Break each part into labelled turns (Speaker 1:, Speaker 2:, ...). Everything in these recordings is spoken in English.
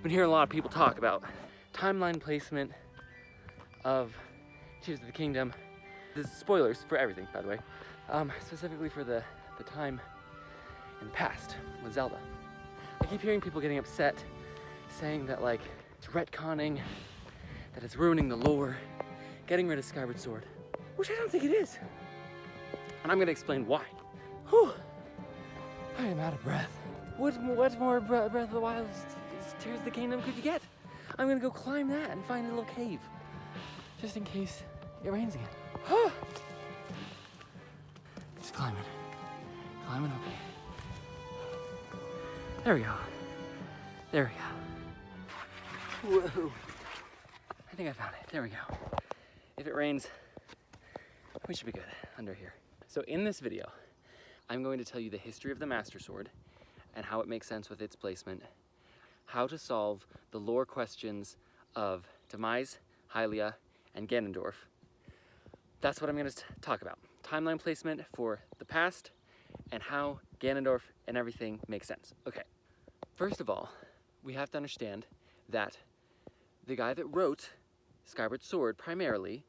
Speaker 1: been hearing a lot of people talk about timeline placement of Tears of the Kingdom. This is spoilers for everything, by the way. Specifically for the time in the past with Zelda. I keep hearing people getting upset, saying that like it's retconning, that it's ruining the lore, getting rid of Skyward Sword, which I don't think it is. And I'm gonna explain why. Whew. I am out of breath. What more Breath of the Wild Tears of the Kingdom could you get? I'm gonna go climb that and find a little cave, just in case it rains again. Just climbing up here. There we go. There we go. Whoa. I think I found it. There we go. If it rains, we should be good under here. So in this video, I'm going to tell you the history of the Master Sword and how it makes sense with its placement, how to solve the lore questions of Demise, Hylia, and Ganondorf. That's what I'm going to talk about. Timeline placement for the past and how Ganondorf and everything makes sense. Okay, first of all, we have to understand that the guy that wrote Skyward Sword primarily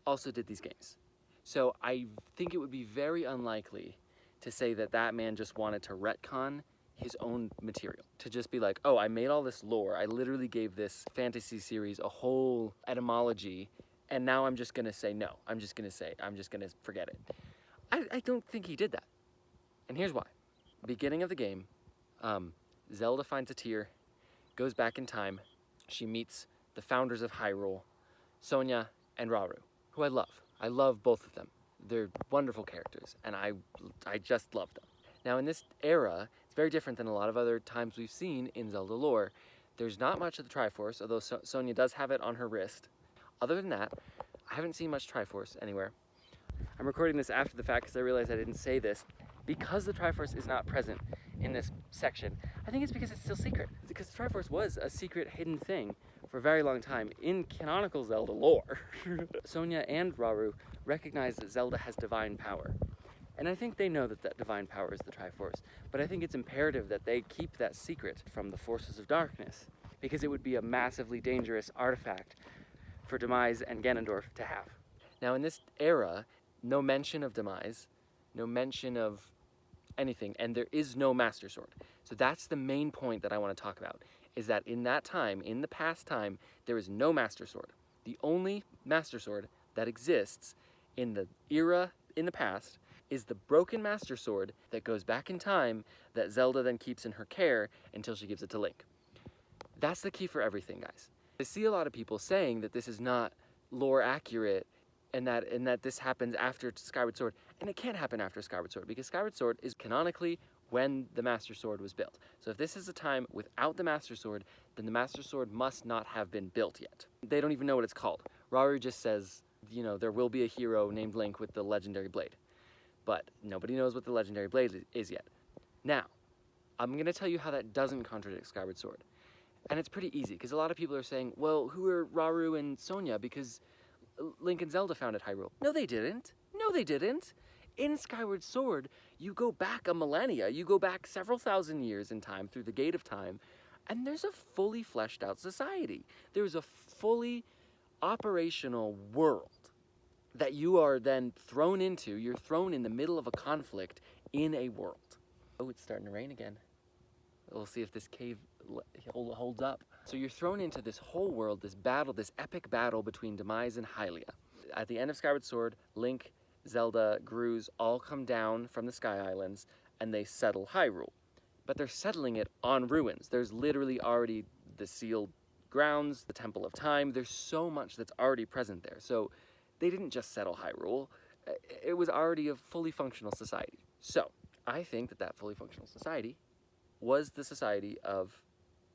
Speaker 1: also did these games. So I think it would be very unlikely to say that that man just wanted to retcon his own material. To just be like, oh, I made all this lore. I literally gave this fantasy series a whole etymology, and now I'm just gonna say no. I'm just gonna forget it. I don't think he did that. And here's why. Beginning of the game, Zelda finds a tear, goes back in time. She meets the founders of Hyrule, Sonia and Rauru, who I love. I love both of them. They're wonderful characters, and I just love them. Now in this era, it's very different than a lot of other times we've seen in Zelda lore. There's not much of the Triforce, although Sonia does have it on her wrist. Other than that, I haven't seen much Triforce anywhere. I'm recording this after the fact because I realized I didn't say this. Because the Triforce is not present in this section, I think it's because it's still secret. Because the Triforce was a secret hidden thing for a very long time in canonical Zelda lore. Sonia and Rauru recognize that Zelda has divine power. And I think they know that that divine power is the Triforce, but I think it's imperative that they keep that secret from the forces of darkness, because it would be a massively dangerous artifact for Demise and Ganondorf to have. Now in this era, no mention of Demise, no mention of anything, and there is no Master Sword. So that's the main point that I want to talk about, is that in that time, in the past time, there is no Master Sword. The only Master Sword that exists in the era in the past is the broken Master Sword that goes back in time that Zelda then keeps in her care until she gives it to Link. That's the key for everything, guys. I see a lot of people saying that this is not lore accurate and that this happens after Skyward Sword, and it can't happen after Skyward Sword because Skyward Sword is canonically when the Master Sword was built. So if this is a time without the Master Sword, then the Master Sword must not have been built yet. They don't even know what it's called. Rauru just says, you know, there will be a hero named Link with the legendary blade. But nobody knows what the legendary blade is yet. Now, I'm going to tell you how that doesn't contradict Skyward Sword. And it's pretty easy, because a lot of people are saying, well, who are Rauru and Sonia? Because Link and Zelda founded Hyrule. No, they didn't. No, they didn't. In Skyward Sword, you go back a millennia. You go back several thousand years in time through the Gate of Time, and there's a fully fleshed out society. There's a fully operational world that you are then thrown into. You're thrown in the middle of a conflict in a world. Oh, it's starting to rain again. We'll see if this cave holds up. So you're thrown into this whole world, this battle, this epic battle between Demise and Hylia. At the end of Skyward Sword, Link, Zelda, Gruz all come down from the Sky Islands and they settle Hyrule. But they're settling it on ruins. There's literally already the sealed grounds, the Temple of Time. There's so much that's already present there. So they didn't just settle Hyrule. It was already a fully functional society. So I think that that fully functional society was the society of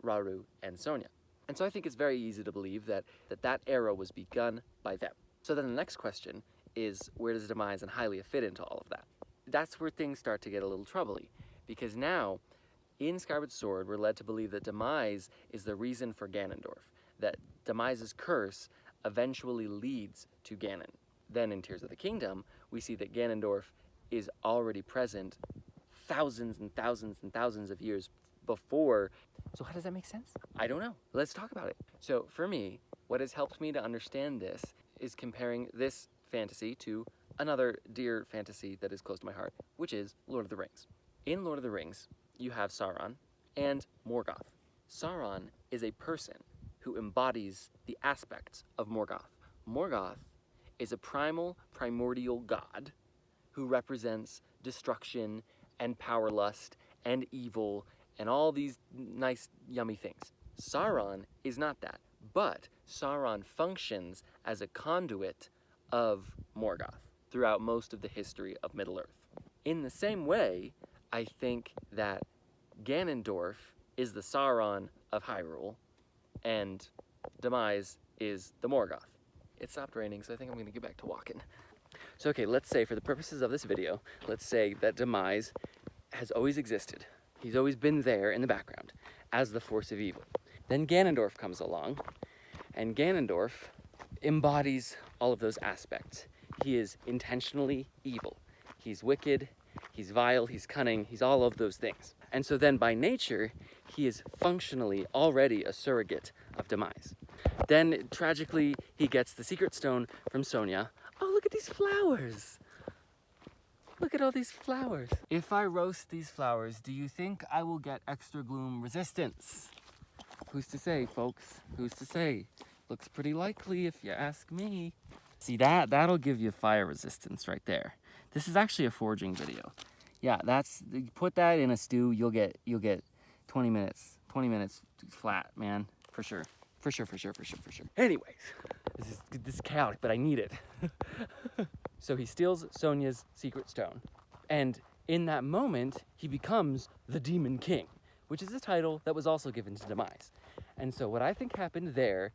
Speaker 1: Rauru and Sonia. And so I think it's very easy to believe that that era was begun by them. So then the next question is, where does Demise and Hylia fit into all of that? That's where things start to get a little troubly, because now in Skyward Sword we're led to believe that Demise is the reason for Ganondorf, that Demise's curse eventually leads to Ganon. Then in Tears of the Kingdom, we see that Ganondorf is already present thousands and thousands and thousands of years before So how does that make sense? I don't know. Let's talk about it. So for me, what has helped me to understand this is comparing this fantasy to another dear fantasy that is close to my heart, which is Lord of the Rings. In Lord of the Rings, you have Sauron and Morgoth. Sauron is a person who embodies the aspects of Morgoth. Morgoth is a primordial god who represents destruction and power lust and evil and all these nice, yummy things. Sauron is not that, but Sauron functions as a conduit of Morgoth throughout most of the history of Middle-earth. In the same way, I think that Ganondorf is the Sauron of Hyrule, and Demise is the Morgoth. It stopped raining, so I think I'm gonna get back to walking. So okay, let's say for the purposes of this video, let's say that Demise has always existed. He's always been there in the background as the force of evil. Then Ganondorf comes along, and Ganondorf embodies all of those aspects. He is intentionally evil. He's wicked, he's vile, he's cunning, he's all of those things. And so then by nature, he is functionally already a surrogate of Demise. Then tragically, he gets the secret stone from Sonia. Oh, look at these flowers. Look at all these flowers. If I roast these flowers, do you think I will get extra gloom resistance? Who's to say, folks? Who's to say? Looks pretty likely if you ask me. See that'll give you fire resistance right there. This is actually a foraging video. Yeah, put that in a stew, you'll get 20 minutes. 20 minutes flat, man, for sure. For sure. Anyways, this is chaotic, but I need it. So he steals Sonia's secret stone, and in that moment, he becomes the Demon King, which is a title that was also given to Demise. And so what I think happened there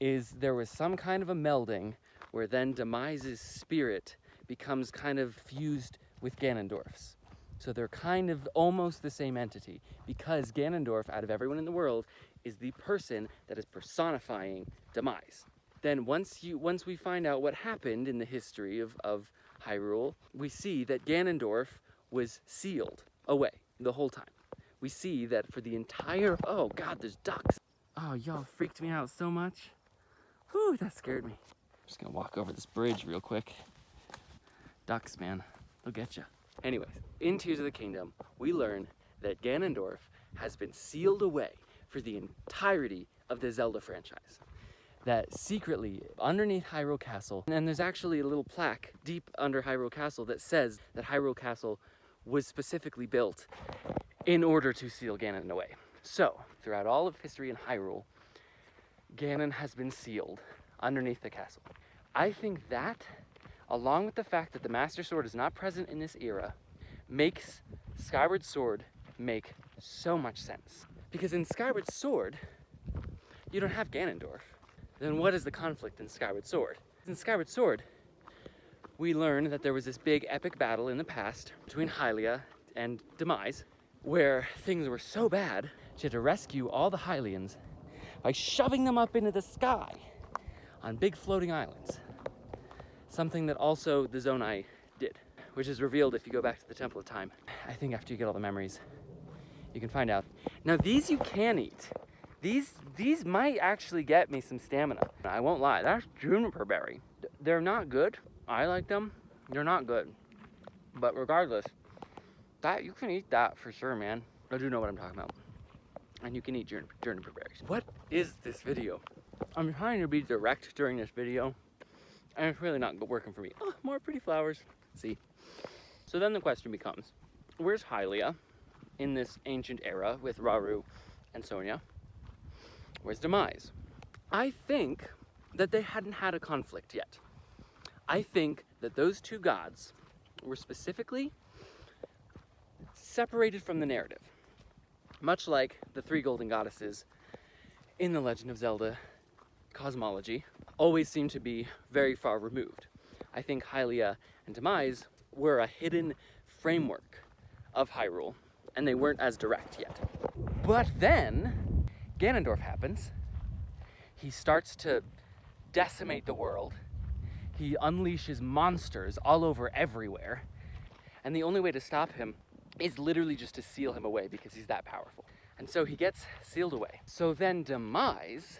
Speaker 1: is there was some kind of a melding where then Demise's spirit becomes kind of fused with Ganondorf's. So they're kind of almost the same entity, because Ganondorf, out of everyone in the world, is the person that is personifying Demise. Then once we find out what happened in the history of Hyrule, we see that Ganondorf was sealed away the whole time. We see that for the entire, oh God, there's ducks. Oh, y'all freaked me out so much. Whew, that scared me. I'm just gonna walk over this bridge real quick. Ducks, man, they'll get you. Anyways, in Tears of the Kingdom, we learn that Ganondorf has been sealed away for the entirety of the Zelda franchise. That secretly, underneath Hyrule Castle, and there's actually a little plaque deep under Hyrule Castle that says that Hyrule Castle was specifically built in order to seal Ganon away. So, throughout all of history in Hyrule, Ganon has been sealed underneath the castle. I think that, along with the fact that the Master Sword is not present in this era, makes Skyward Sword make so much sense. Because in Skyward Sword, you don't have Ganondorf. Then what is the conflict in Skyward Sword? In Skyward Sword, we learn that there was this big epic battle in the past between Hylia and Demise, where things were so bad, she had to rescue all the Hylians by shoving them up into the sky on big floating islands. Something that also the Zonai did, which is revealed if you go back to the Temple of Time. I think after you get all the memories, you can find out. Now these you can eat. These might actually get me some stamina. I won't lie, that's juniper berry. They're not good. I like them. They're not good. But regardless, that you can eat that for sure, man. I do know what I'm talking about. And you can eat juniper berries. What is this video? I'm trying to be direct during this video, and it's really not working for me. Oh, more pretty flowers. See? So then the question becomes, where's Hylia in this ancient era with Rauru and Sonia? Where's Demise? I think that they hadn't had a conflict yet. I think that those two gods were specifically separated from the narrative. Much like the three golden goddesses in the Legend of Zelda cosmology always seem to be very far removed. I think Hylia and Demise were a hidden framework of Hyrule, and they weren't as direct yet. But then Ganondorf happens. He starts to decimate the world. He unleashes monsters all over everywhere. And the only way to stop him is literally just to seal him away, because he's that powerful. And so he gets sealed away. So then Demise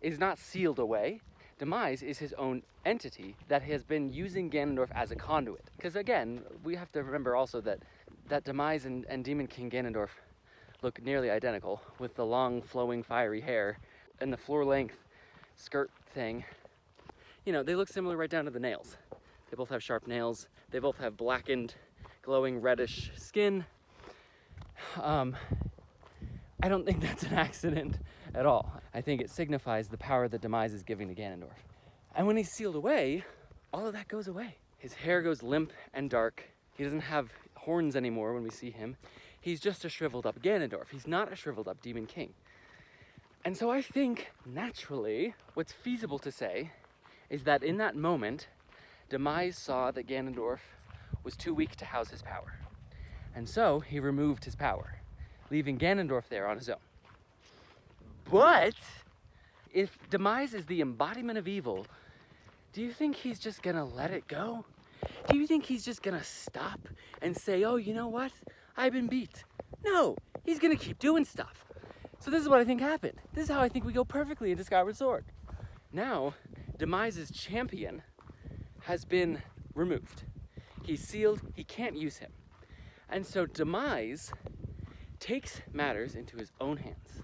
Speaker 1: is not sealed away. Demise is his own entity that has been using Ganondorf as a conduit. Because again, we have to remember also that Demise and Demon King Ganondorf look nearly identical, with the long, flowing, fiery hair and the floor-length skirt thing. You know, they look similar right down to the nails. They both have sharp nails. They both have blackened, glowing, reddish skin. I don't think that's an accident at all. I think it signifies the power that Demise is giving to Ganondorf. And when he's sealed away, all of that goes away. His hair goes limp and dark. He doesn't have horns anymore when we see him. He's just a shriveled up Ganondorf. He's not a shriveled up Demon King. And so I think, naturally, what's feasible to say is that in that moment, Demise saw that Ganondorf was too weak to house his power. And so he removed his power, leaving Ganondorf there on his own. But if Demise is the embodiment of evil, do you think he's just gonna let it go? Do you think he's just gonna stop and say, oh, you know what? I've been beat. No, he's gonna keep doing stuff. So this is what I think happened. This is how I think we go perfectly into Skyward Sword. Now, Demise's champion has been removed. He's sealed, he can't use him. And so Demise takes matters into his own hands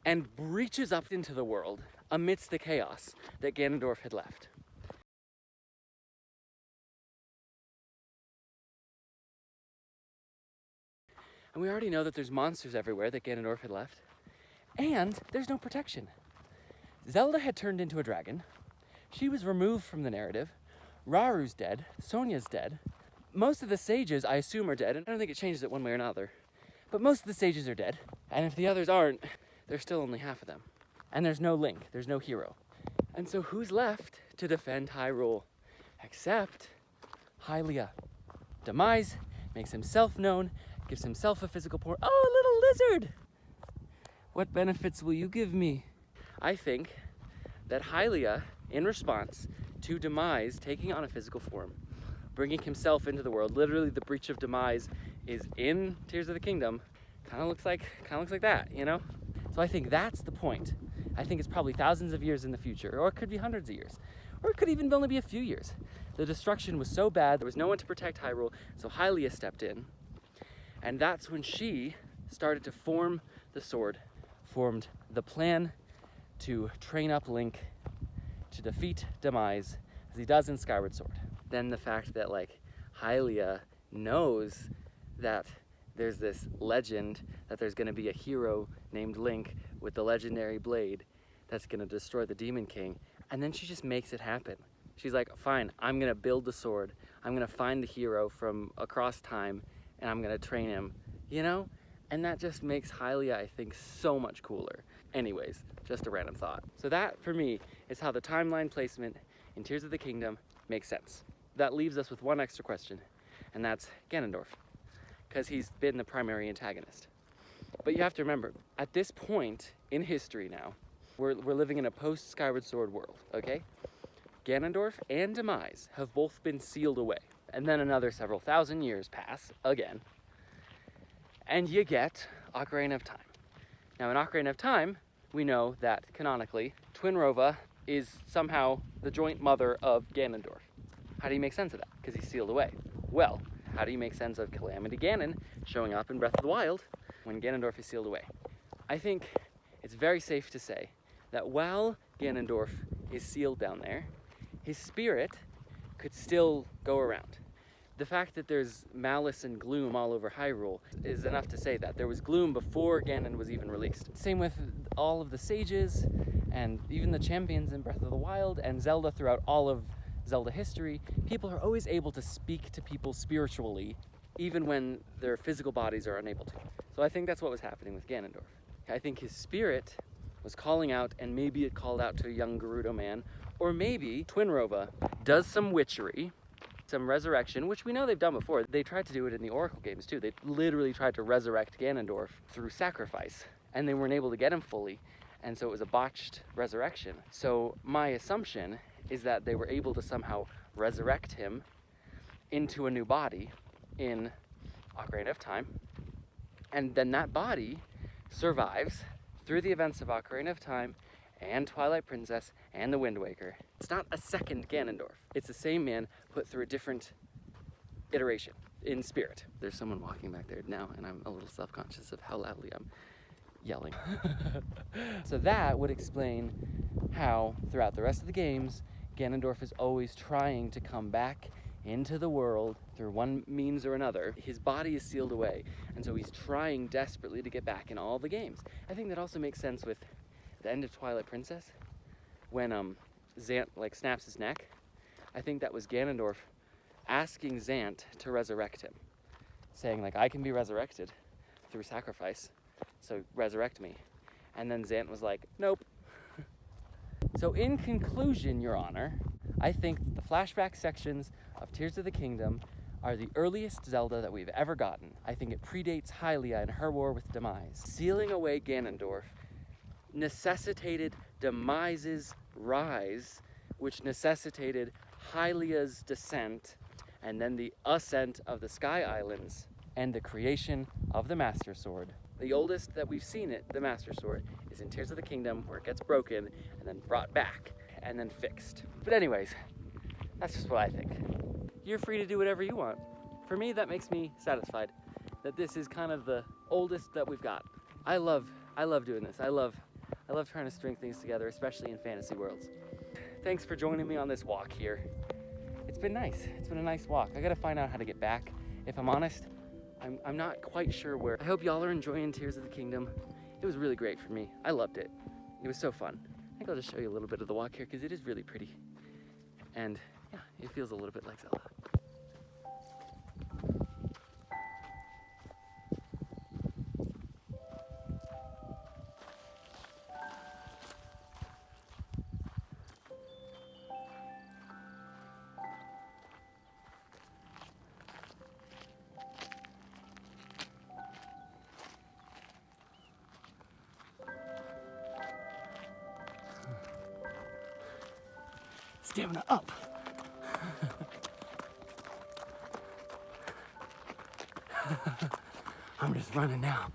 Speaker 1: and breaches up into the world amidst the chaos that Ganondorf had left. And we already know that there's monsters everywhere that Ganondorf had left. And there's no protection. Zelda had turned into a dragon. She was removed from the narrative. Raru's dead. Sonia's dead. Most of the sages, I assume, are dead. And I don't think it changes it one way or another. But most of the sages are dead. And if the others aren't, there's still only half of them. And there's no Link. There's no hero. And so who's left to defend Hyrule? Except Hylia. Demise makes himself known, gives himself a physical form. Oh, a little lizard! What benefits will you give me? I think that Hylia, in response to Demise taking on a physical form, bringing himself into the world, literally the breach of Demise is in Tears of the Kingdom, kind of looks like that, you know? So I think that's the point. I think it's probably thousands of years in the future, or it could be hundreds of years, or it could even only be a few years. The destruction was so bad, there was no one to protect Hyrule, so Hylia stepped in, and that's when she started to form the sword, formed the plan to train up Link to defeat Demise, as he does in Skyward Sword. Then the fact that, like, Hylia knows that there's this legend that there's going to be a hero named Link with the legendary blade that's going to destroy the Demon King, and then she just makes it happen. She's like, fine, I'm going to build the sword, I'm going to find the hero from across time, and I'm going to train him, you know? And that just makes Hylia, I think, so much cooler. Anyways, just a random thought. So that, for me, is how the timeline placement in Tears of the Kingdom makes sense. That leaves us with one extra question, and that's Ganondorf, because he's been the primary antagonist. But you have to remember, at this point in history now, we're living in a post-Skyward Sword world, okay? Ganondorf and Demise have both been sealed away, and then another several thousand years pass again, and you get Ocarina of Time. Now, in Ocarina of Time, we know that, canonically, Twinrova is somehow the joint mother of Ganondorf. How do you make sense of that? Because he's sealed away. Well, how do you make sense of Calamity Ganon showing up in Breath of the Wild when Ganondorf is sealed away? I think it's very safe to say that while Ganondorf is sealed down there, his spirit could still go around. The fact that there's malice and gloom all over Hyrule is enough to say that. There was gloom before Ganon was even released. Same with all of the sages, and even the champions in Breath of the Wild, and Zelda throughout all of Zelda history. People are always able to speak to people spiritually, even when their physical bodies are unable to. So I think that's what was happening with Ganondorf. I think his spirit was calling out, and maybe it called out to a young Gerudo man, or maybe Twinrova does some witchery, some resurrection, which we know they've done before. They tried to do it in the Oracle games too. They literally tried to resurrect Ganondorf through sacrifice, and they weren't able to get him fully, and so it was a botched resurrection. So my assumption is that they were able to somehow resurrect him into a new body in Ocarina of Time, and then that body survives through the events of Ocarina of Time and Twilight Princess and the Wind Waker. It's not a second Ganondorf. It's the same man put through a different iteration in spirit. There's someone walking back there now, and I'm a little self-conscious of how loudly I'm yelling. So that would explain how throughout the rest of the games, Ganondorf is always trying to come back into the world through one means or another. His body is sealed away, and so he's trying desperately to get back in all the games. I think that also makes sense with the end of Twilight Princess, when Zant like snaps his neck. I think that was Ganondorf asking Zant to resurrect him, saying like, I can be resurrected through sacrifice, so resurrect me. And then Zant was like, nope. So in conclusion, Your Honor, I think the flashback sections of Tears of the Kingdom are the earliest Zelda that we've ever gotten. I think it predates Hylia and her war with Demise. Sealing away Ganondorf necessitated Demise's rise, which necessitated Hylia's descent, and then the ascent of the Sky Islands, and the creation of the Master Sword. The oldest that we've seen it, the Master Sword, is in Tears of the Kingdom, where it gets broken and then brought back and then fixed. But anyways, that's just what I think. You're free to do whatever you want. For me, that makes me satisfied that this is kind of the oldest that we've got. I love doing this. I love trying to string things together, especially in fantasy worlds. Thanks for joining me on this walk here. It's been nice. It's been a nice walk. I gotta find out how to get back. If I'm honest, I'm not quite sure where. I hope y'all are enjoying Tears of the Kingdom. It was really great for me. I loved it. It was so fun. I think I'll just show you a little bit of the walk here because it is really pretty. And yeah, it feels a little bit like Zelda. Stamina up. I'm just running now.